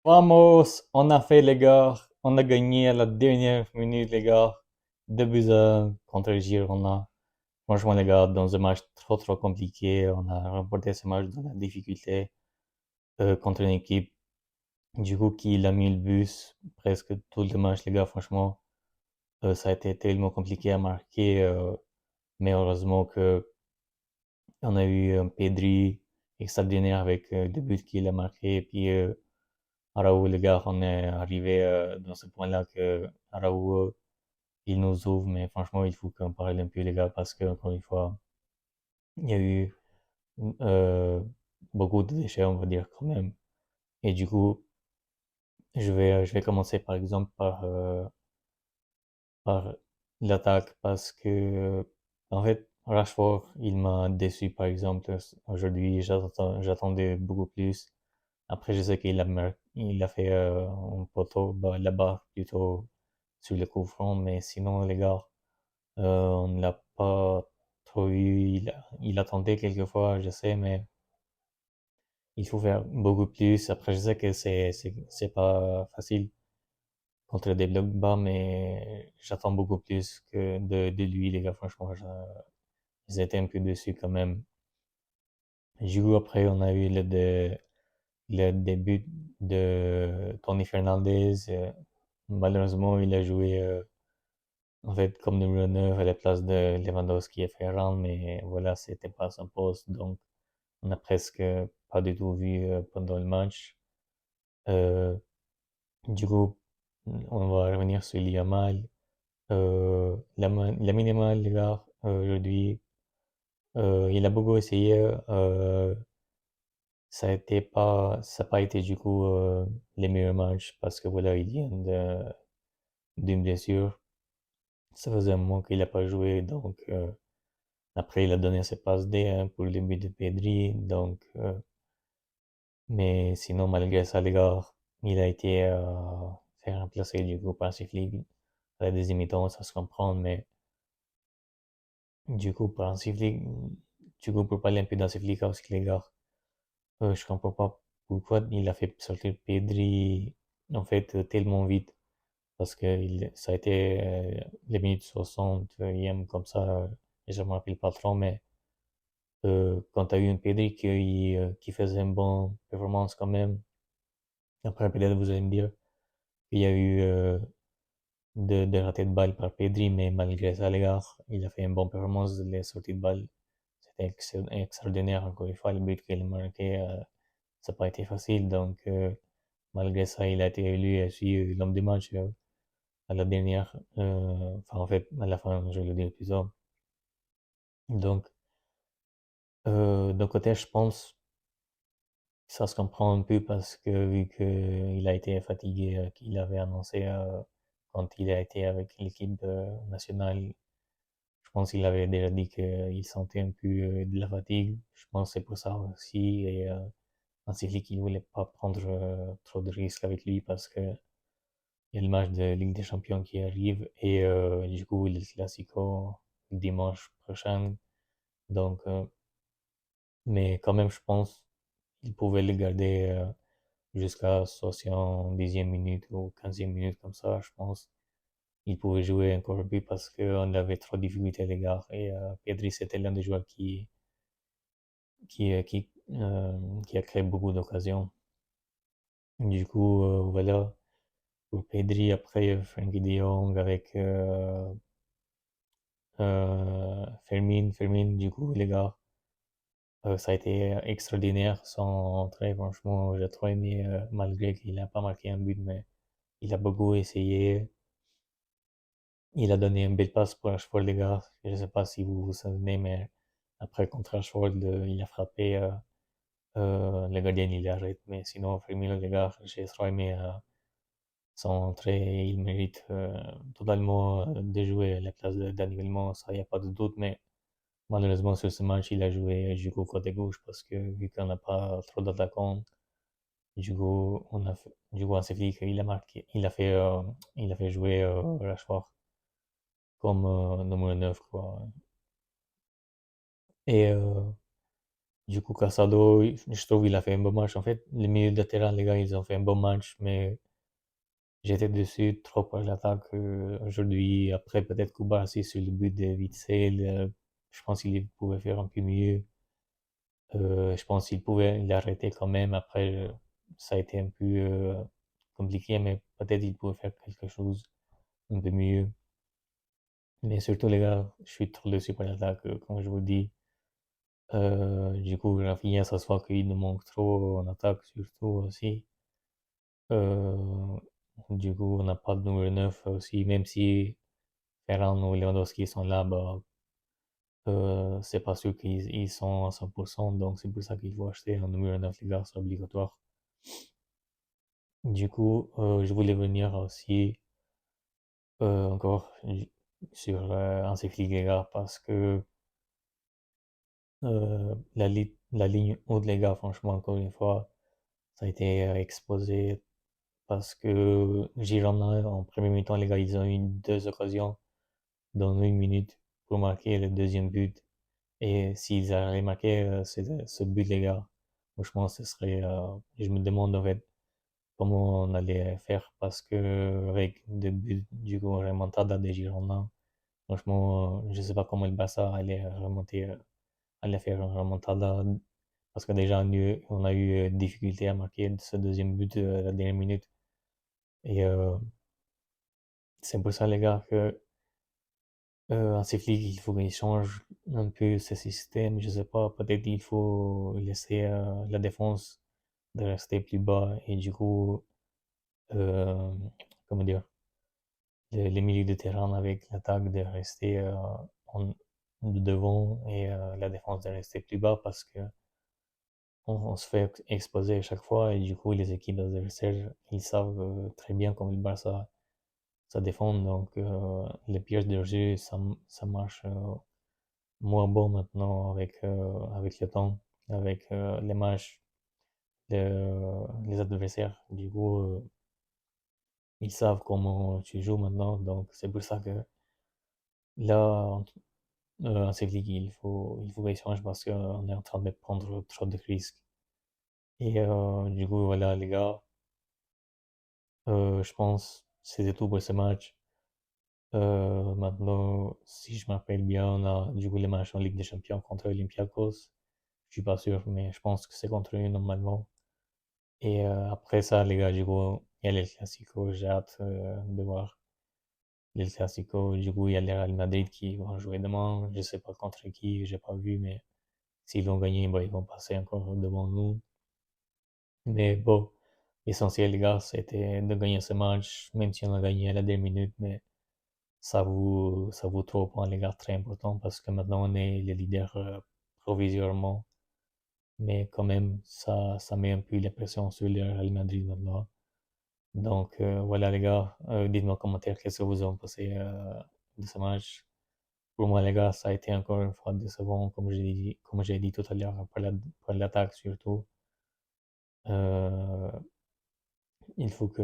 Vamos, on a fait les gars, on a gagné à la dernière minute les gars, 2 buts à 1 contre le Girona. Franchement les gars, dans un match trop compliqué, on a remporté ce match dans la difficulté contre une équipe du coup qui a mis le but presque tout le match les gars. Franchement, ça a été tellement compliqué à marquer, mais heureusement que on a eu un Pedri extraordinaire avec 2 buts qu'il a marqué. Et puis Araújo, les gars, on est arrivé dans ce point-là que Araújo, il nous ouvre, mais franchement, il faut qu'on parle un peu, les gars, parce que, encore une fois, il y a eu euh, beaucoup de déchets, on va dire, quand même. Et du coup, je vais commencer, par exemple, par l'attaque, parce que, en fait, Rashford, il m'a déçu, par exemple, aujourd'hui, j'attendais beaucoup plus. Après, je sais il a fait un poteau là-bas plutôt sur le coup franc, mais sinon, les gars, on ne l'a pas trop eu. Il a tenté quelquefois, je sais, mais il faut faire beaucoup plus. Après, je sais que c'est pas facile contre des blocs bas, mais j'attends beaucoup plus que de lui, les gars. Franchement, ils étaient un peu déçus quand même. Du coup, après, on a eu le début de Tony Fernandez. Malheureusement, il a joué en fait comme numéro 9 à la place de Lewandowski et Ferran, mais voilà, c'était pas son poste, donc on a presque pas du tout vu pendant le match. Euh, du coup, on va revenir sur Yamal. Lamine Yamal, les gars, aujourd'hui, il a beaucoup essayé. Ça a pas été du coup les meilleurs matchs parce que voilà, il vient d'une blessure. Ça faisait un moment qu'il n'a pas joué, donc après il a donné ses passes D hein, pour le but de Pedri, donc mais sinon malgré ça les gars, il a été fait remplacer du coup par Siflik à la deuxième mi-temps, ça se comprend, mais du coup par Siflik, du coup pour parler un peu dans Siflik aussi les gars, je comprends pas pourquoi il a fait sortir Pedri en fait tellement vite. Parce que ça a été les minutes 60e comme ça, et je me rappelle pas trop, mais quand tu as eu une Pedri qui faisait une bonne performance quand même, après peut-être vous allez me dire qu'il y a eu de ratés de balles par Pedri, mais malgré ça, les gars, il a fait une bonne performance, les sorties de balles, c'était extraordinaire, encore une fois, le but qu'il a marqué, ça n'a pas été facile, donc malgré ça, il a été élu aussi l'homme du match. À la dernière, enfin en fait à la fin, je le dis plus tard. Donc d'un côté, je pense que ça se comprend un peu parce que vu qu'il a été fatigué, qu'il avait annoncé quand il a été avec l'équipe nationale, je pense qu'il avait déjà dit qu'il sentait un peu de la fatigue. Je pense que c'est pour ça aussi et ainsi qu'il voulait pas prendre trop de risques avec lui parce que il y a le match de Ligue des Champions qui arrive et du coup le Classico dimanche prochain. Donc, mais quand même, je pense qu'il pouvait le garder jusqu'à 70e minute ou 15e minute comme ça, je pense. Il pouvait jouer encore un peu parce qu'on avait trop de difficultés, les gars. Et Pedri, c'était l'un des joueurs qui, euh, qui, qui a créé beaucoup d'occasions. Du coup, voilà. Pour Pedri, après Frenkie de Jong avec Fermin, du coup, les gars, ça a été extraordinaire son entrée. Franchement, j'ai trop aimé, malgré qu'il n'a pas marqué un but, mais il a beaucoup essayé. Il a donné une belle passe pour Rashford, les gars. Je ne sais pas si vous vous souvenez, mais après, contre Rashford, il a frappé. Le gardien, il arrête. Mais sinon, Firmino, les gars, j'ai trop aimé son entrée. Il mérite totalement de jouer à la place de Dani Olmo, ça, il n'y a pas de doute. Mais malheureusement, sur ce match, il a joué du coup côté gauche parce que vu qu'on n'a pas trop d'attaquants, du coup, on s'est dit qu'il a marqué, il a fait jouer Rashford comme numéro 9 quoi. Et Du coup, Casado, je trouve qu'il a fait un bon match. En fait, les milieux de terrain, les gars, ils ont fait un bon match, mais j'étais dessus trop par l'attaque aujourd'hui. Après, peut-être Koubarsi sur le but de Witsel, je pense qu'il pouvait faire un peu mieux. Je pense qu'il pouvait l'arrêter quand même. Après, ça a été un peu compliqué, mais peut-être il pouvait faire quelque chose un peu mieux. Mais surtout, les gars, je suis trop dessus par l'attaque, comme je vous dis. Du coup, Rafinha, ça se voit qu'il nous manque trop en attaque, surtout aussi. Euh, du coup, on n'a pas de numéro 9 aussi, même si Ferran ou Lewandowski sont là, bah, c'est pas sûr qu'ils sont à 100%, donc c'est pour ça qu'il faut acheter un numéro 9, les gars, c'est obligatoire. Du coup, je voulais venir aussi encore sur Hansi Flick, les gars, parce que la ligne haute, les gars, franchement, encore une fois, ça a été exposé parce que Girona, en premier mi-temps, les gars, ils ont eu deux occasions dans une minute pour marquer le deuxième but. Et s'ils avaient marqué ce but, les gars, franchement, ce serait. Je me demande en fait comment on allait faire parce que avec deux buts du coup remontada des Girondins, franchement, je sais pas comment le Barça allait remonter, allait faire une remontada parce que déjà on a eu difficulté à marquer ce deuxième but à la dernière minute. Et c'est pour ça, les gars, que Hansi Flick, il faut qu'il change un peu ce système. Je sais pas, peut-être il faut laisser la défense de rester plus bas et du coup, euh, comment dire, les milieux de terrain avec l'attaque de rester en, devant et la défense de rester plus bas parce que on se fait exposer à chaque fois et du coup, les équipes adversaires, ils savent très bien comment le Barça ça défend. Donc, les pièges de jeu, ça marche moins bon maintenant avec le temps, avec les matchs, les adversaires. Du coup, ils savent comment tu joues maintenant. Donc, c'est pour ça que là, en League, il faut qu'ils changent parce qu'on est en train de prendre trop de risques. Et du coup, voilà, les gars, je pense que c'était tout pour ce match. Maintenant, si je m'appelle bien, on a du coup les matchs en Ligue des Champions contre Olympiakos. Je suis pas sûr, mais je pense que c'est contre eux normalement. Et après ça, les gars, du coup, il y a les Clasico. J'ai hâte de voir les Clasico. Du coup, il y a les Real Madrid qui vont jouer demain. Je sais pas contre qui, j'ai pas vu, mais s'ils vont gagner, bah, ils vont passer encore devant nous. Mais bon, l'essentiel, les gars, c'était de gagner ce match, même si on a gagné à la dernière minute, mais ça vaut 3 points, les gars, très important parce que maintenant on est les leaders provisoirement. Mais quand même, ça met un peu la pression sur le Real Madrid maintenant. Donc voilà, les gars, dites-moi en commentaire qu'est-ce que vous en pensez de ce match. Pour moi, les gars, ça a été encore une fois décevant, comme j'ai dit tout à l'heure, par l'attaque surtout. Euh, il faut que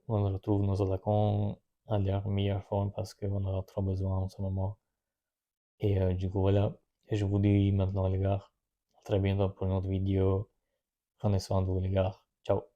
on retrouve nos attaquants à leur meilleure forme parce qu'on en a trop besoin en ce moment. Et du coup, voilà. Et je vous dis maintenant, les gars, à très bientôt pour une autre vidéo. Prenez soin de vous, les gars. Ciao.